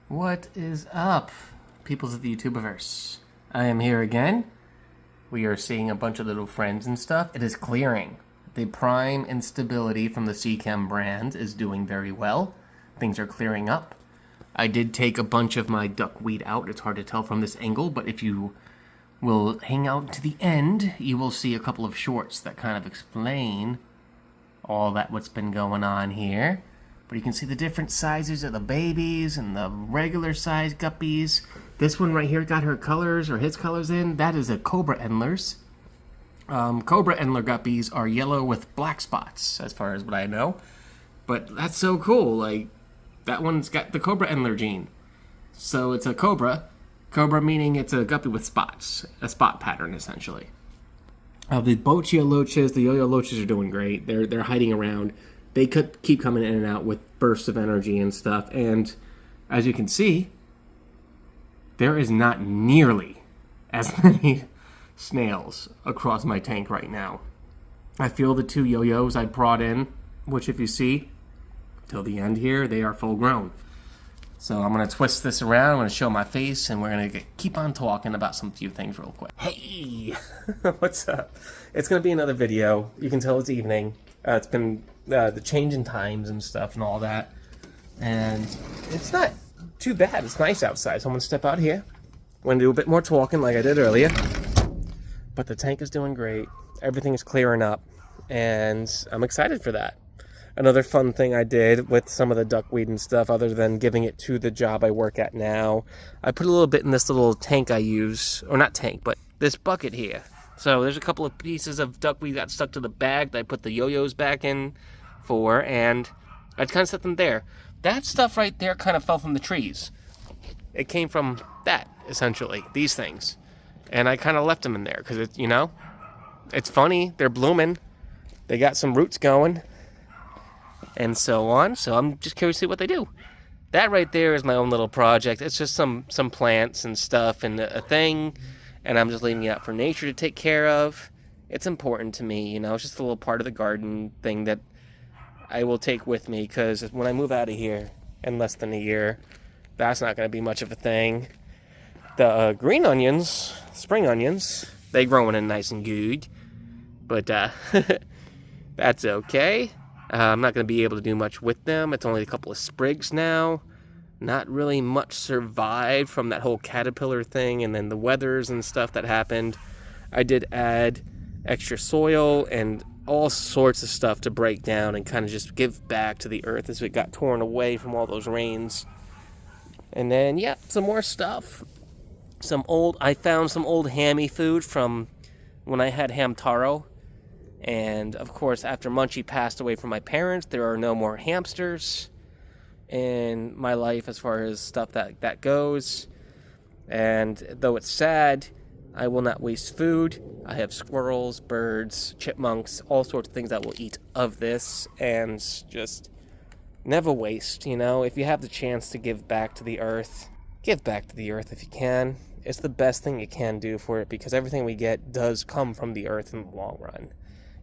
What is up, peoples of the YouTubeverse? I am here again. We are seeing a bunch of little friends and stuff. It is clearing. The prime instability from the Seachem brand is doing very well. Things are clearing up. I did take a bunch of my duckweed out. It's hard to tell from this angle, but if you will hang out to the end, you will see a couple of shorts that kind of explain all that what's been going on here. But you can see the different sizes of the babies and the regular size guppies. This one right here got her colors, or his colors in. That is a Cobra Endlers. Cobra Endler guppies are yellow with black spots, as far as what I know. But that's so cool. Like, that one's got the Cobra Endler gene. So it's a Cobra. Cobra meaning it's a guppy with spots. A spot pattern, essentially. The Bochia Loaches, the Yo-Yo Loaches are doing great. They're hiding around. They could keep coming in and out with bursts of energy and stuff. And as you can see, there is not nearly as many snails across my tank right now. I feel the two yo-yos I brought in, which if you see till the end here, they are full grown. So I'm going to twist this around, I'm going to show my face, and we're going to keep on talking about some few things real quick. Hey! What's up? It's going to be another video. You can tell it's evening. It's been the change in times and stuff and all that. And it's not too bad. It's nice outside. So I'm going to step out here. I'm going to do a bit more talking like I did earlier. But the tank is doing great. Everything is clearing up. And I'm excited for that. Another fun thing I did with some of the duckweed and stuff, other than giving it to the job I work at now, I put a little bit in this little tank I use, or not tank, but this bucket here. So there's a couple of pieces of duckweed got stuck to the bag that I put the yo-yos back in for, and I kind of set them there. That stuff right there kind of fell from the trees. It came from that, essentially, these things. And I kind of left them in there, because, it, you know, it's funny, they're blooming, they got some roots going, and so on, so I'm just curious to see what they do. That right there is my own little project. It's just some plants and stuff and a thing, and I'm just leaving it out for nature to take care of. It's important to me, you know, it's just a little part of the garden thing that I will take with me, because when I move out of here in less than a year, that's not going to be much of a thing. The green onions, spring onions, they growing in nice and good, but that's okay. I'm not going to be able to do much with them. It's only a couple of sprigs now. Not really much survived from that whole caterpillar thing and then the weathers and stuff that happened. I did add extra soil and all sorts of stuff to break down and kind of just give back to the earth as it got torn away from all those rains. And then, yeah, some more stuff. I found some old hammy food from when I had Hamtaro. And, of course, after Munchie passed away from my parents, there are no more hamsters in my life as far as stuff that goes. And though it's sad, I will not waste food. I have squirrels, birds, chipmunks, all sorts of things that will eat of this. And just never waste, you know? If you have the chance to give back to the earth, give back to the earth if you can. It's the best thing you can do for it, because everything we get does come from the earth in the long run.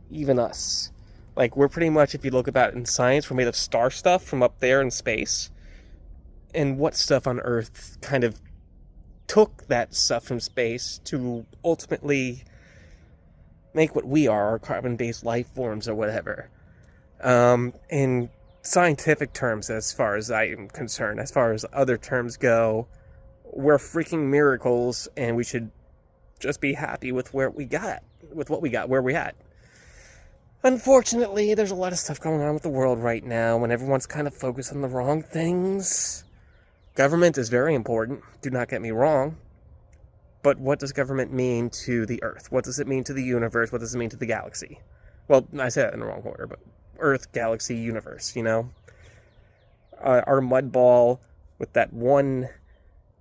Even us. Like, we're pretty much, if you look about it in science, we're made of star stuff from up there in space. And what stuff on Earth kind of took that stuff from space to ultimately make what we are, carbon-based life forms or whatever. In scientific terms, as far as I am concerned, as far as other terms go, we're freaking miracles, and we should just be happy with where we got, with what we got, where we're at. Unfortunately, there's a lot of stuff going on with the world right now, and everyone's kind of focused on the wrong things. Government is very important, do not get me wrong. But what does government mean to the Earth? What does it mean to the universe? What does it mean to the galaxy? Well, I said that in the wrong order, but Earth, galaxy, universe, you know? Our mud ball with that one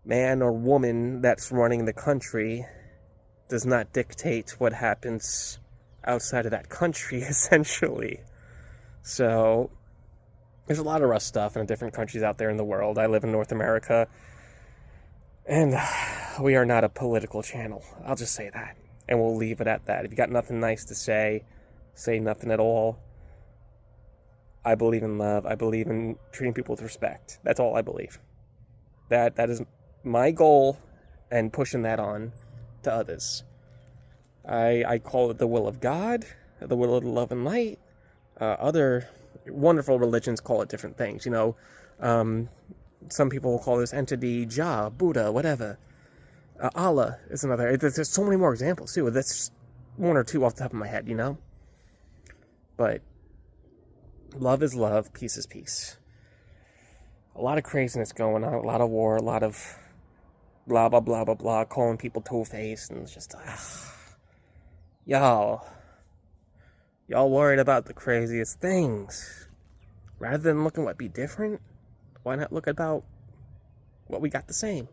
man or woman that's running the country does not dictate what happens outside of that country, essentially. So there's a lot of rough stuff in different countries out there in the world. I live in North America, and we are not a political channel. I'll just say that, and we'll leave it at that. If you got nothing nice to say nothing at all. I believe in love. I believe in treating people with respect. That's all I believe. That is my goal, and pushing that on to others. I call it the will of God, the will of the love and light. Other wonderful religions call it different things. Some people will call this entity Jah, Buddha, whatever. Allah is another. There's so many more examples too. That's just one or two off the top of my head, But love is love, peace is peace. A lot of craziness going on, a lot of war, a lot of blah, blah, blah, blah, blah, calling people two-faced, and it's just, y'all worried about the craziest things. Rather than looking what be different, why not look about what we got the same?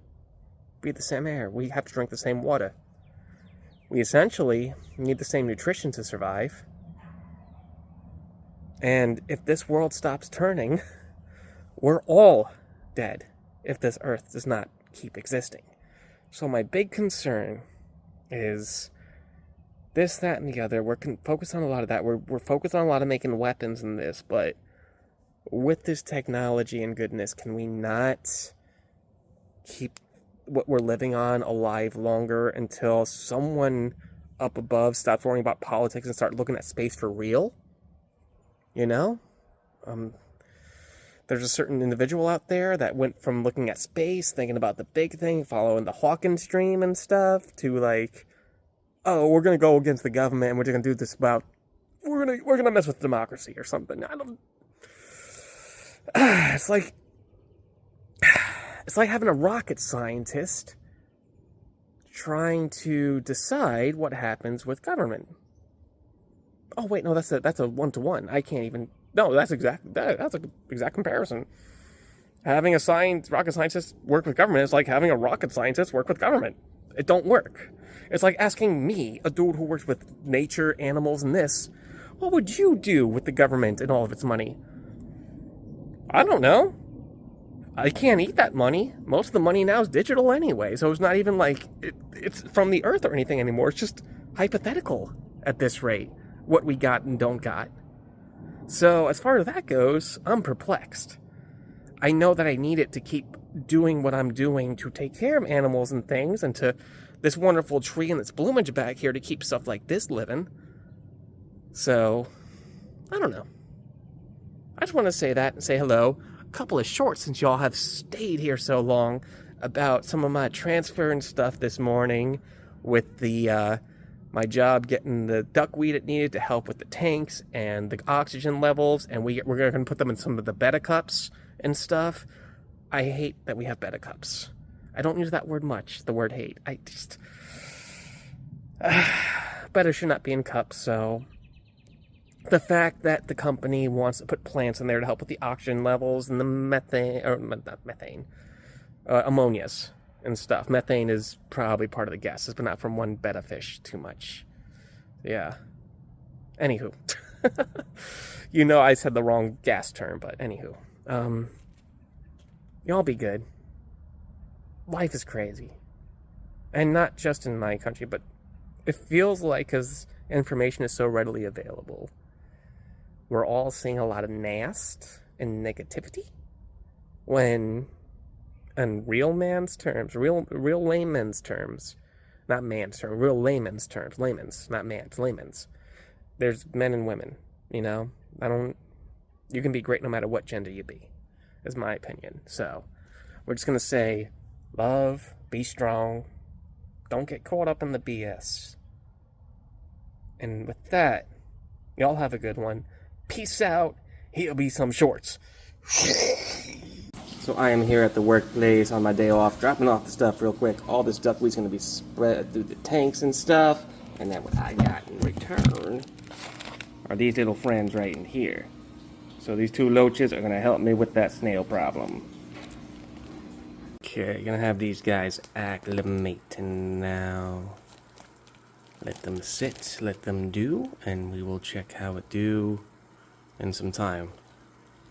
Breathe the same air. We have to drink the same water. We essentially need the same nutrition to survive. And if this world stops turning, we're all dead if this earth does not keep existing. So my big concern is this, that, and the other. We're focused on a lot of that. We're focused on a lot of making weapons and this, but with this technology and goodness, can we not keep what we're living on alive longer until someone up above stops worrying about politics and start looking at space for real? There's a certain individual out there that went from looking at space, thinking about the big thing, following the Hawkins dream and stuff, to like, oh, we're gonna go against the government and we're gonna do this about we're gonna mess with democracy or something. It's like having a rocket scientist trying to decide what happens with government. Oh wait, no, that's a one-to-one. I can't even. No, that's an exact comparison. Having a rocket scientist work with government is like having a rocket scientist work with government. It don't work. It's like asking me, a dude who works with nature, animals, and this, what would you do with the government and all of its money? I don't know. I can't eat that money. Most of the money now is digital anyway, so it's not even like it's from the earth or anything anymore. It's just hypothetical at this rate, what we got and don't got. So as far as that goes, I'm perplexed. I know that I need it to keep doing what I'm doing to take care of animals and things, and to this wonderful tree and its bloomage back here to keep stuff like this living. So, I don't know. I just want to say that and say hello. A couple of shorts since y'all have stayed here so long about some of my transfer and stuff this morning with the my job getting the duckweed it needed to help with the tanks and the oxygen levels, and we're going to put them in some of the betta cups and stuff. I hate that we have betta cups. I don't use that word much, the word hate. I just... Betta should not be in cups, so... The fact that the company wants to put plants in there to help with the oxygen levels and the methane... Or, not methane. Ammonias and stuff. Methane is probably part of the gases, but not from one betta fish too much. Yeah. Anywho. I said the wrong gas term, but anywho. Y'all be good. Life is crazy. And not just in my country, but it feels like, because information is so readily available, we're all seeing a lot of nasty and negativity, when in real layman's terms, not man's terms, real layman's terms, layman's, not man's, layman's. There's men and women, you can be great no matter what gender you be, is my opinion. So, we're just going to say, love, be strong, don't get caught up in the BS. And with that, y'all have a good one. Peace out. Here'll be some shorts. So I am here at the workplace on my day off, dropping off the stuff real quick. All this duckweed's going to be spread through the tanks and stuff. And then what I got in return are these little friends right in here. So these two loaches are going to help me with that snail problem. Okay, gonna have these guys acclimating now. Let them sit, let them do, and we will check how it do in some time.